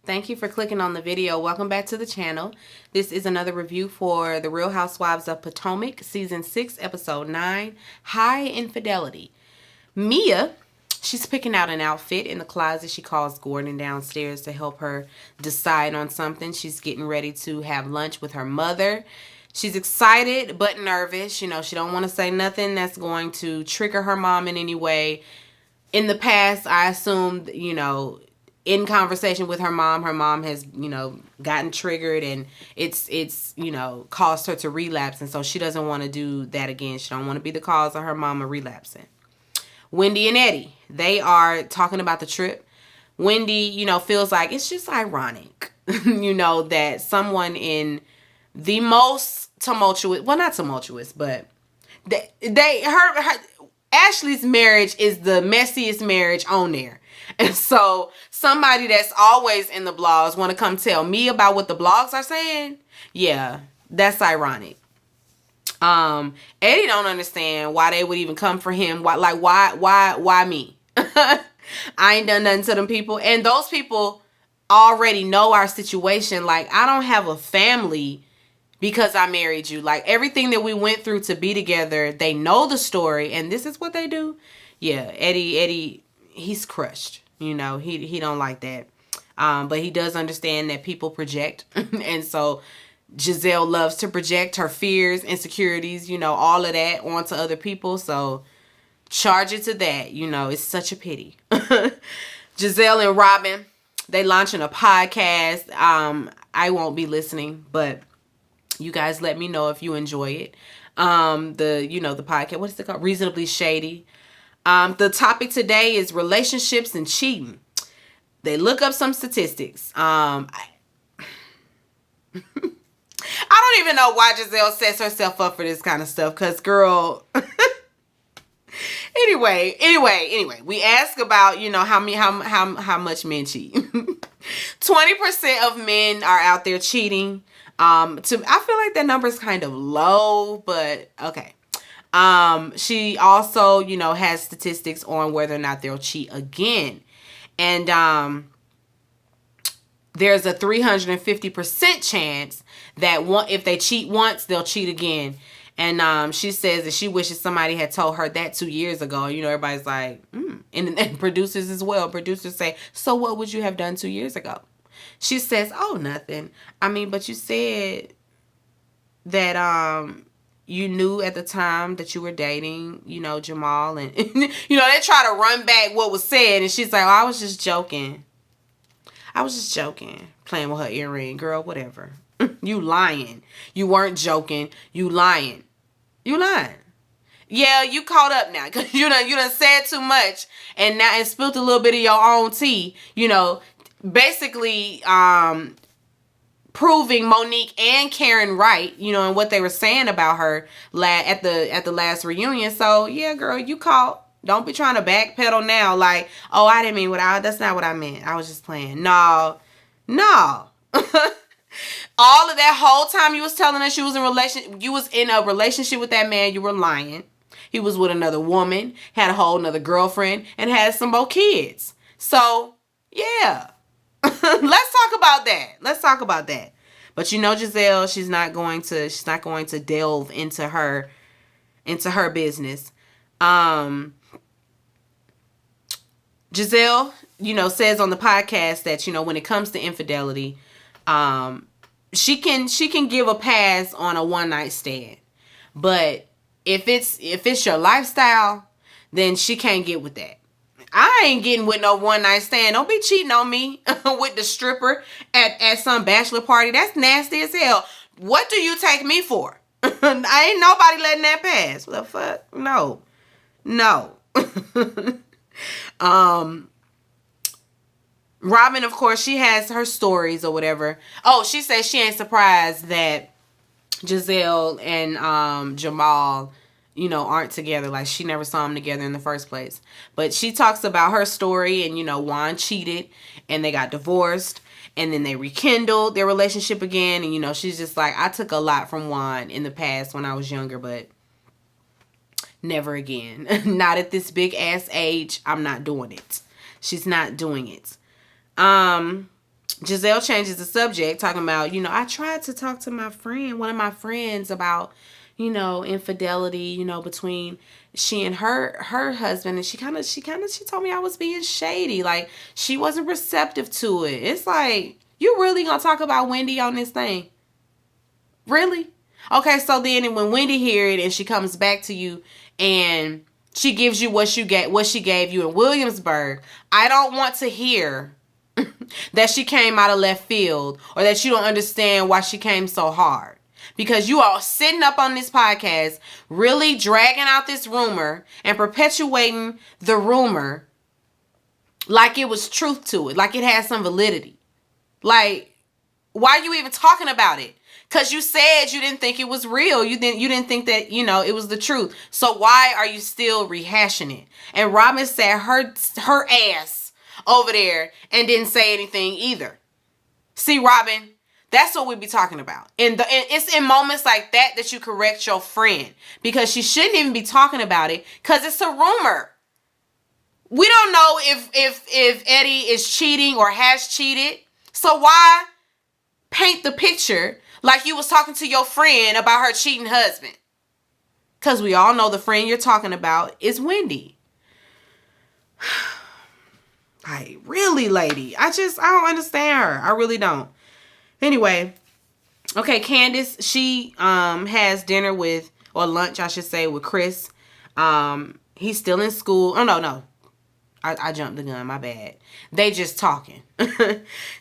Thank you for clicking on the video. Welcome back to the channel. This is another review for The Real Housewives of Potomac, Season 6, Episode 9, High Infidelity. Mia, she's picking out an outfit in the closet. She calls Gordon downstairs to help her decide on something. She's getting ready to have lunch with her mother. She's excited but nervous. You know, she don't want to say nothing that's going to trigger her mom in any way. In the past, I assumed, in conversation with her mom has, gotten triggered and it's caused her to relapse. And so she doesn't want to do that again. She don't want to be the cause of her mama relapsing. Wendy and Eddie, they are talking about the trip. Wendy, feels like it's just ironic, that someone in the most tumultuous, well, not tumultuous, but her Ashley's marriage is the messiest marriage on there. And so somebody that's always in the blogs want to come tell me about what the blogs are saying. Yeah, that's ironic. Eddie don't understand why they would even come for him. Why me? I ain't done nothing to them people. And those people already know our situation. Like, I don't have a family because I married you. Like, everything that we went through to be together, they know the story, and this is what they do. Yeah, Eddie, he's crushed. He don't like that. But he does understand that people project. And so Giselle loves to project her fears, insecurities, all of that onto other people. So charge it to that. It's such a pity. Giselle and Robin, they launching a podcast. I won't be listening, but you guys let me know if you enjoy it. The podcast, what is it called? Reasonably Shady. The topic today is relationships and cheating. They look up some statistics. I don't even know why Giselle sets herself up for this kind of stuff. Cause girl, anyway, we ask about, how much men cheat. 20% of men are out there cheating. I feel like that number is kind of low, but okay. She also, has statistics on whether or not they'll cheat again. And there's a 350% chance that if they cheat once, they'll cheat again. And she says that she wishes somebody had told her that 2 years ago. Everybody's like, and producers as well. Producers say, so what would you have done 2 years ago? She says, oh, nothing. I mean, but you said that you knew at the time that you were dating, Jamal. And, they try to run back what was said. And she's like, oh, I was just joking. Playing with her earring. Girl, whatever. You lying. You weren't joking. You lying. Yeah, you caught up now. Because you done said too much. And now and spilled a little bit of your own tea. Basically proving Monique and Karen right, and what they were saying about her at the last reunion. So yeah, girl, you caught. Don't be trying to backpedal now. Like, oh, I didn't mean that's not what I meant. I was just playing. No. All of that whole time you was telling us you was in a relationship with that man, you were lying. He was with another woman, had a whole another girlfriend, and had some more kids. So yeah. Let's talk about that. But Giselle, she's not going to delve into her business. Giselle, says on the podcast that, when it comes to infidelity, she can give a pass on a one night stand. But if it's your lifestyle, then she can't get with that. I ain't getting with no one night stand. Don't be cheating on me with the stripper at some bachelor party. That's nasty as hell. What do you take me for? I ain't nobody letting that pass. What the fuck? No. Robin, of course, she has her stories or whatever. Oh, she says she ain't surprised that Giselle and Jamal aren't together. Like, she never saw them together in the first place. But she talks about her story and, Juan cheated and they got divorced and then they rekindled their relationship again. And, she's just like, I took a lot from Juan in the past when I was younger, but never again. Not at this big ass age. I'm not doing it. She's not doing it. Giselle changes the subject, talking about, I tried to talk to one of my friends about, infidelity, between she and her husband, and she told me I was being shady. Like, she wasn't receptive to it. It's like, you really gonna talk about Wendy on this thing? Really? Okay, so then when Wendy hear it and she comes back to you and she gives you what she gave you in Williamsburg, I don't want to hear that she came out of left field, or that you don't understand why she came so hard. Because you are sitting up on this podcast, really dragging out this rumor and perpetuating the rumor like it was truth to it, like it had some validity. Like, why are you even talking about it? Because you said you didn't think it was real. You didn't think that, it was the truth. So why are you still rehashing it? And Robin sat her ass over there and didn't say anything either. See, Robin, that's what we be talking about. And it's in moments like that you correct your friend, because she shouldn't even be talking about it, because it's a rumor. We don't know if Eddie is cheating or has cheated. So why paint the picture like you was talking to your friend about her cheating husband? Because we all know the friend you're talking about is Wendy. Like, really, lady? I don't understand her. I really don't. Anyway, okay, Candace, she has dinner or lunch, I should say, with Chris. He's still in school. Oh, no. I jumped the gun, my bad. They just talking.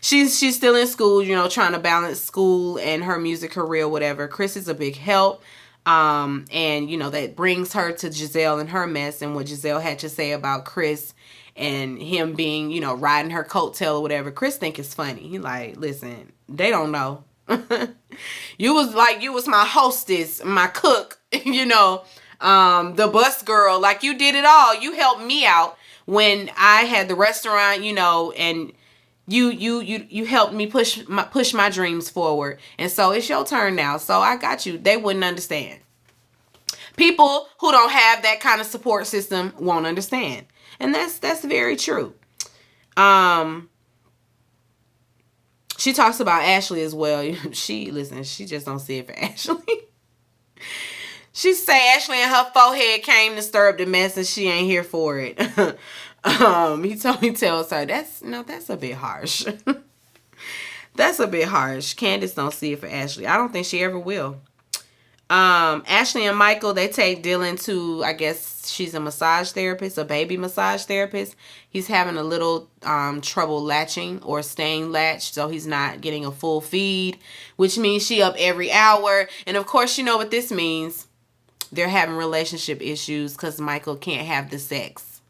She's still in school, trying to balance school and her music career, whatever. Chris is a big help. And that brings her to Giselle and her mess, and what Giselle had to say about Chris and him being, riding her coattail or whatever. Chris think it's funny. He like, listen, they don't know. You was my hostess, my cook, the bus girl. Like, you did it all. You helped me out when I had the restaurant, and you helped me push my dreams forward. And so it's your turn now. So I got you. They wouldn't understand. People who don't have that kind of support system won't understand. And that's very true. She talks about Ashley as well. She just don't see it for Ashley. She say Ashley and her forehead came to stir up the mess, and she ain't here for it. He tells her that's a bit harsh. That's a bit harsh. Candace don't see it for Ashley. I don't think she ever will. Ashley and Michael, they take Dylan to, I guess she's a massage therapist, a baby massage therapist. He's having a little trouble latching or staying latched, so he's not getting a full feed, which means she up every hour. And of course, you know what this means. They're having relationship issues because Michael can't have the sex.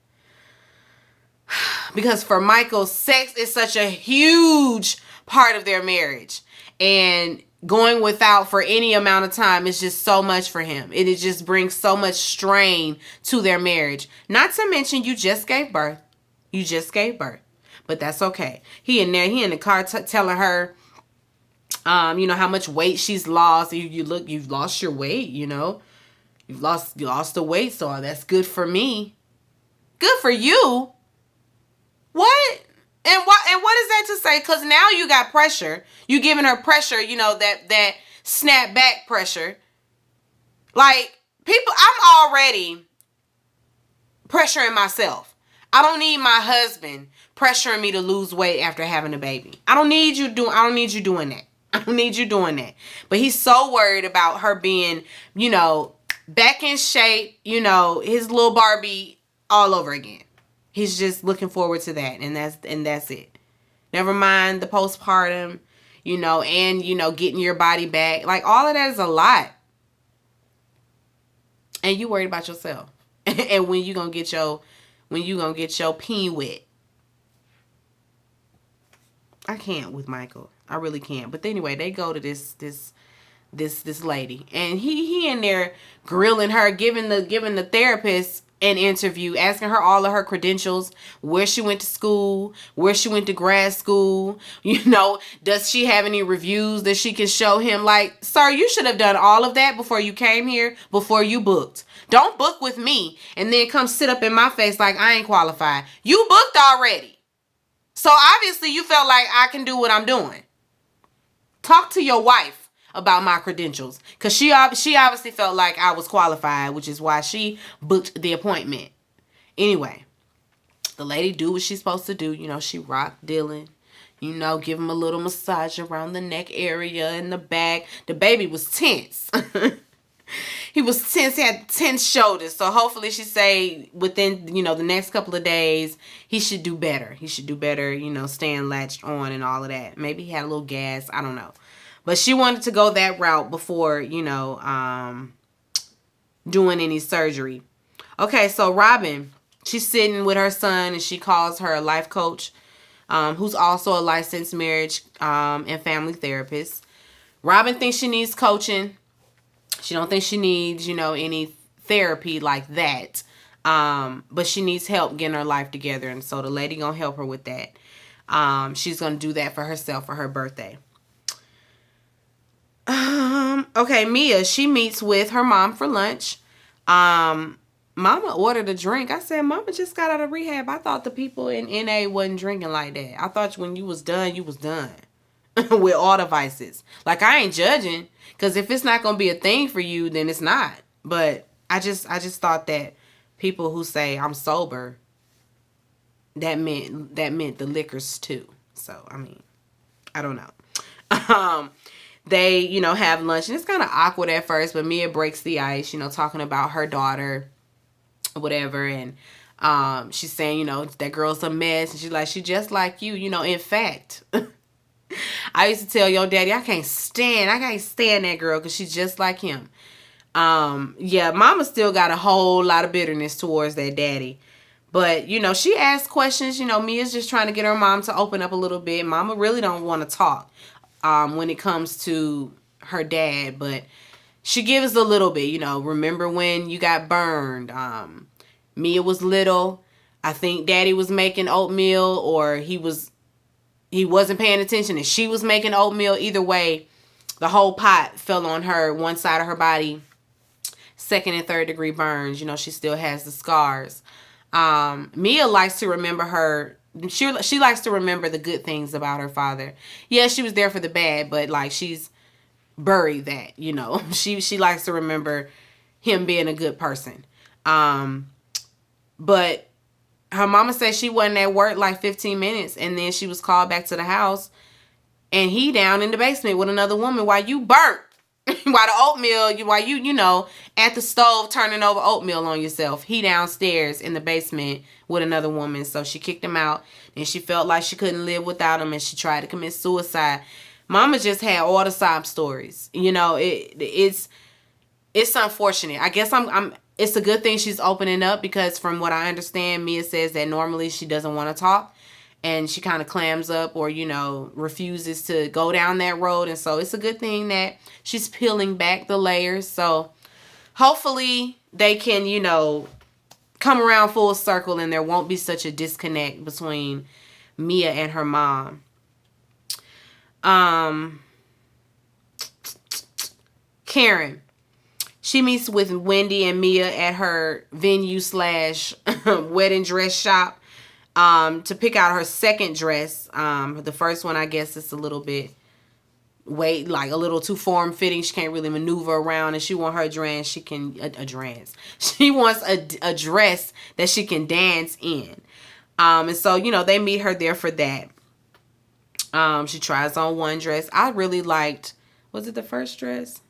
Because for Michael, sex is such a huge part of their marriage. And going without for any amount of time is just so much for him. It just brings so much strain to their marriage. Not to mention, you just gave birth. But that's okay. He in the car telling her, how much weight she's lost. You've lost your weight, You've lost the weight, so that's good for me. Good for you? What? And what is that to say? Because now you got pressure. You giving her pressure, that snap back pressure. Like, people, I'm already pressuring myself. I don't need my husband pressuring me to lose weight after having a baby. I don't need you doing that. I don't need you doing that. But he's so worried about her being, back in shape, his little Barbie all over again. He's just looking forward to that, and that's it. Never mind the postpartum, and getting your body back. Like, all of that is a lot. And you worried about yourself. And when you gonna get your peen wet. I can't with Michael. I really can't. But anyway, they go to this lady, and he in there grilling her, giving the therapist an interview, asking her all of her credentials, where she went to school, where she went to grad school, does she have any reviews that she can show him? Like, sir, you should have done all of that before you came here, before you booked. Don't book with me and then come sit up in my face like I ain't qualified. You booked already. So obviously you felt like I can do what I'm doing. Talk to your wife about my credentials. Because she obviously felt like I was qualified, which is why she booked the appointment. Anyway, the lady do what she's supposed to do. You know, she rocked Dylan. You know, give him a little massage around the neck area and the back. The baby was tense. He was tense. He had tense shoulders. So hopefully she say within, you know, the next couple of days, he should do better. He should do better, you know, staying latched on and all of that. Maybe he had a little gas. I don't know. But she wanted to go that route before, you know, doing any surgery. Okay, so Robin, she's sitting with her son and she calls her a life coach, who's also a licensed marriage and family therapist. Robin thinks she needs coaching. She don't think she needs, you know, any therapy like that. But she needs help getting her life together. And so the lady gonna help her with that. She's gonna do that for herself for her birthday. Okay, Mia, she meets with her mom for lunch. Mama ordered a drink. I said, Mama just got out of rehab. I thought the people in NA wasn't drinking like that. I thought when you was done, you was done. With all the vices. Like, I ain't judging. Because if it's not going to be a thing for you, then it's not. But I just thought that people who say I'm sober, that meant the liquors too. So, I mean, I don't know. They, you know, have lunch. And it's kind of awkward at first. But Mia breaks the ice, you know, talking about her daughter. Whatever. And she's saying, you know, that girl's a mess. And she's like, she just like you. You know, in fact... I used to tell your daddy, I can't stand that girl because she's just like him. Yeah, Mama still got a whole lot of bitterness towards that daddy. But, you know, she asks questions. You know, Mia's just trying to get her mom to open up a little bit. Mama really don't want to talk when it comes to her dad. But she gives a little bit, you know. Remember when you got burned? Mia was little. I think daddy was making oatmeal or he wasn't paying attention and she was making oatmeal. Either way, the whole pot fell on her, one side of her body, 2nd and 3rd degree burns. You know, she still has the scars. Mia likes to remember she likes to remember the good things about her father. Yeah, she was there for the bad, but like she's buried that, you know. She likes to remember him being a good person. But her mama said she wasn't at work like 15 minutes and then she was called back to the house and he down in the basement with another woman while you burnt. While the oatmeal, while you know, at the stove turning over oatmeal on yourself. He downstairs in the basement with another woman. So she kicked him out and she felt like she couldn't live without him and she tried to commit suicide. Mama just had all the sob stories. You know, it's unfortunate. I guess it's a good thing she's opening up because from what I understand, Mia says that normally she doesn't want to talk and she kind of clams up or, you know, refuses to go down that road. And so it's a good thing that she's peeling back the layers. So hopefully they can, you know, come around full circle and there won't be such a disconnect between Mia and her mom. Karen. She meets with Wendy and Mia at her venue / wedding dress shop to pick out her second dress. The first one, I guess, is a little bit like a little too form fitting. She can't really maneuver around, and she wants her dress. She can She wants a dress that she can dance in. And so you know they meet her there for that. She tries on one dress. I really liked. Was it the first dress?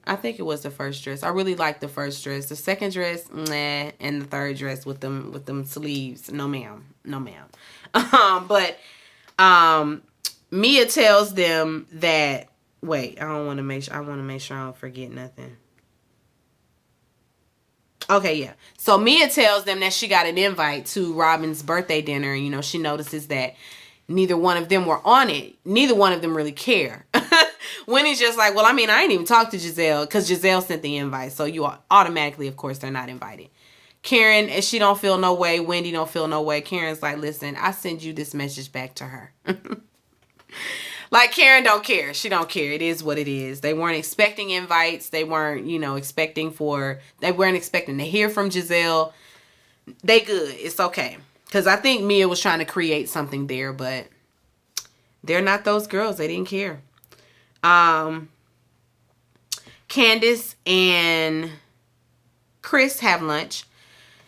I think it was the first dress. I really liked the first dress. The second dress, nah, and the third dress with them sleeves, no ma'am. But Mia tells them that. Wait, I want to make sure I don't forget nothing. Okay, yeah. So Mia tells them that she got an invite to Robin's birthday dinner. You know, she notices that neither one of them were on it. Neither one of them really care. Winnie's just like, well, I mean, I ain't even talked to Giselle because Giselle sent the invite. So you automatically, of course, they're not invited. Karen, she don't feel no way. Wendy don't feel no way. Karen's like, listen, I send you this message back to her. Like, Karen don't care. She don't care. It is what it is. They weren't expecting invites. They weren't, you know, expecting to hear from Giselle. They good. It's okay. Because I think Mia was trying to create something there, but they're not those girls. They didn't care. Candace and Chris have lunch.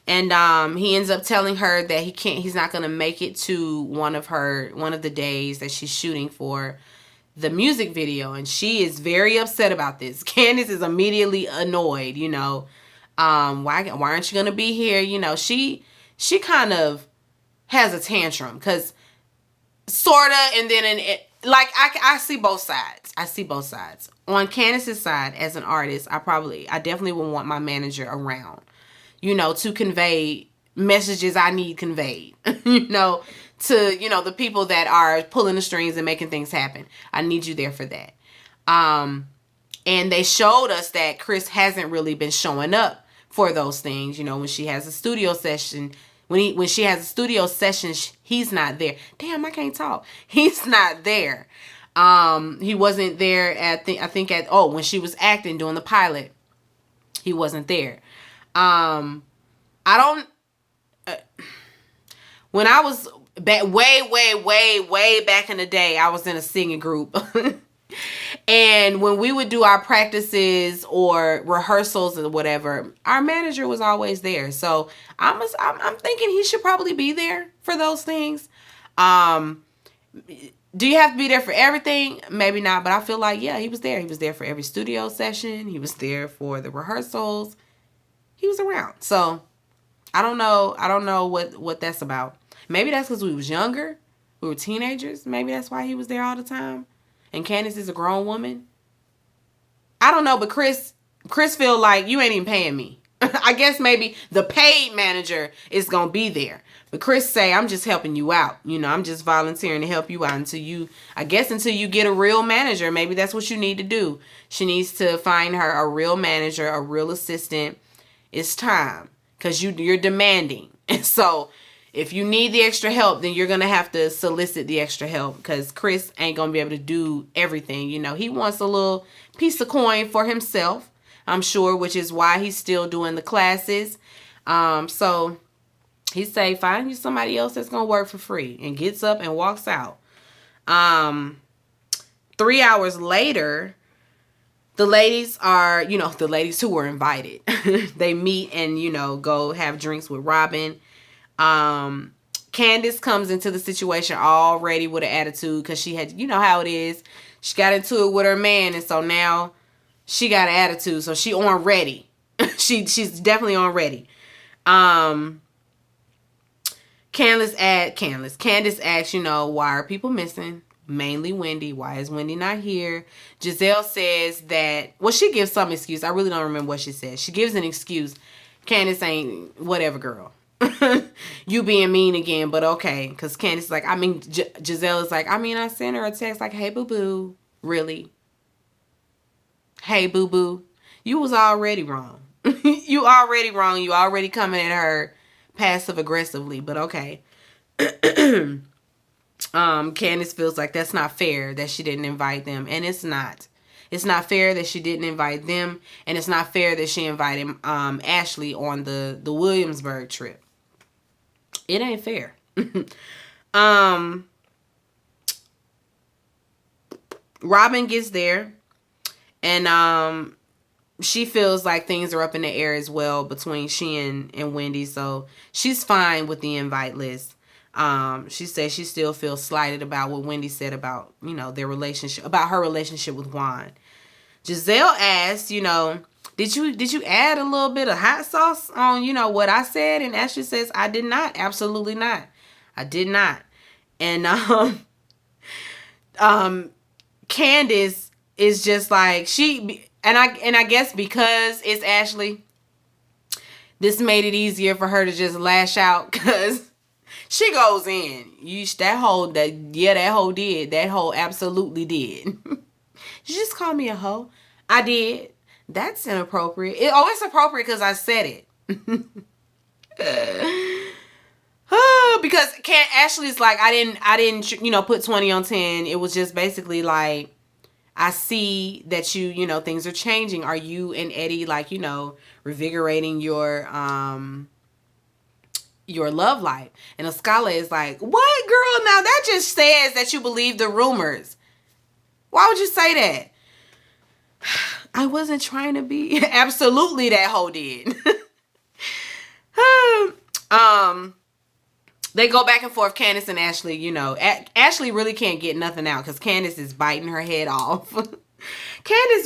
And he ends up telling her that he's not going to make it to one of the days that she's shooting for the music video. And she is very upset about this. Candace is immediately annoyed, why aren't you going to be here? She kind of has a tantrum because sort of, and then I see both sides. On Candace's side, as an artist, I definitely would want my manager around, to convey messages I need conveyed, to, the people that are pulling the strings and making things happen. I need you there for that. And they showed us that Chris hasn't really been showing up for those things, when she has a studio session. When she has a studio session, he's not there. Damn, I can't talk. He's not there. He wasn't there when she was acting, doing the pilot. He wasn't there. When I was way back in the day, I was in a singing group. And when we would do our practices or rehearsals or whatever, our manager was always there. So I'm thinking he should probably be there for those things. Do you have to be there for everything? Maybe not, but I feel like, yeah, he was there. He was there for every studio session. He was there for the rehearsals. He was around. So I don't know what that's about. Maybe that's because we was younger. We were teenagers. Maybe that's why he was there all the time. And Candace is a grown woman. I don't know, but Chris feel like you ain't even paying me. I guess maybe the paid manager is going to be there. But Chris say, I'm just helping you out. I'm just volunteering to help you out until you get a real manager. Maybe that's what you need to do. She needs to find her a real manager, a real assistant. It's time because you're demanding. And so if you need the extra help, then you're going to have to solicit the extra help because Chris ain't going to be able to do everything. He wants a little piece of coin for himself, I'm sure, which is why he's still doing the classes. So he say, find you somebody else that's going to work for free, and gets up and walks out. 3 hours later, the ladies are, the ladies who were invited, they meet and, go have drinks with Robin. Candace comes into the situation already with an attitude because she had, how it is. She got into it with her man, and so now she got an attitude. So she on ready. She's definitely on ready. Candace asks, why are people missing? Mainly Wendy. Why is Wendy not here? Giselle says that, she gives some excuse. I really don't remember what she said. She gives an excuse. Candace ain't, whatever, girl. You being mean again, but okay. Because Candace is like, Giselle is like, I sent her a text like, hey, boo-boo. Really? Hey, boo-boo. You was already wrong. You already wrong. You already coming at her passive-aggressively, but okay. Candace feels like that's not fair that she didn't invite them, and it's not. It's not fair that she didn't invite them, and it's not fair that she invited Ashley on the Williamsburg trip. It ain't fair. Robin gets there, and she feels like things are up in the air as well between she and Wendy, so she's fine with the invite list. She says she still feels slighted about what Wendy said about, their relationship, about her relationship with Juan. Giselle asked, did you add a little bit of hot sauce on, what I said? And Ashley says, I did not. Absolutely not. I did not. And Candace is just like, I guess because it's Ashley, this made it easier for her to just lash out because she goes in. That hoe did. That hoe absolutely did. You just call me a hoe? I did. That's inappropriate. It's appropriate because I said it. Because Ashley's like, I didn't, put 20 on 10. It was just basically like, I see that things are changing. Are you and Eddie revigorating your your love life. And Escala is like, what, girl? Now that just says that you believe the rumors. Why would you say that? I wasn't trying to be. Absolutely, that hoe did. They go back and forth, Candace and Ashley. You know, Ashley really can't get nothing out because Candace is biting her head off. Candace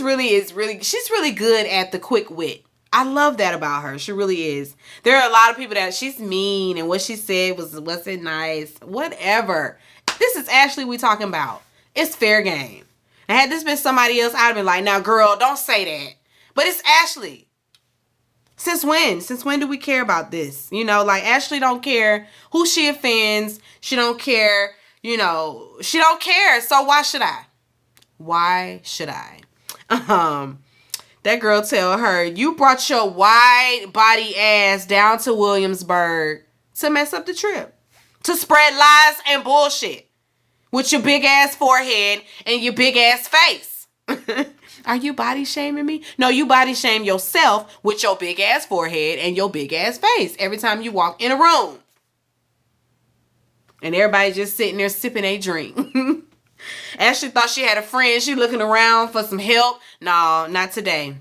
she's really good at the quick wit. I love that about her. She really is. There are a lot of people that she's mean and what she said wasn't nice. Whatever. This is Ashley we talking about. It's fair game. Now, had this been somebody else, I'd have been like, now, girl, don't say that. But it's Ashley. Since when? Since when do we care about this? You know, like, Ashley don't care who she offends. She don't care, you know, she don't care. So why should I? Why should I? That girl tell her, you brought your wide body ass down to Williamsburg to mess up the trip. To spread lies and bullshit. With your big ass forehead and your big ass face. Are you body shaming me? No, you body shame yourself with your big ass forehead and your big ass face every time you walk in a room. And everybody just sitting there sipping a drink. Ashley thought she had a friend. She looking around for some help. No, not today.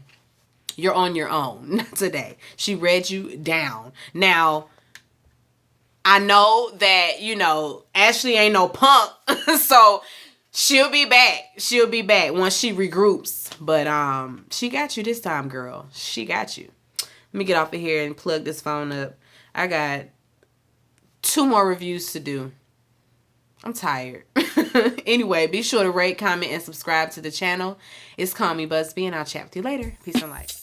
You're on your own. Not today. She read you down. Now, I know that, you know, Ashley ain't no punk. So she'll be back. She'll be back once she regroups. But she got you this time, girl. She got you. Let me get off of here and plug this phone up. I got 2 more reviews to do. I'm tired. Anyway, be sure to rate, comment, and subscribe to the channel. It's Call Me Busby, and I'll chat with you later. Peace and light.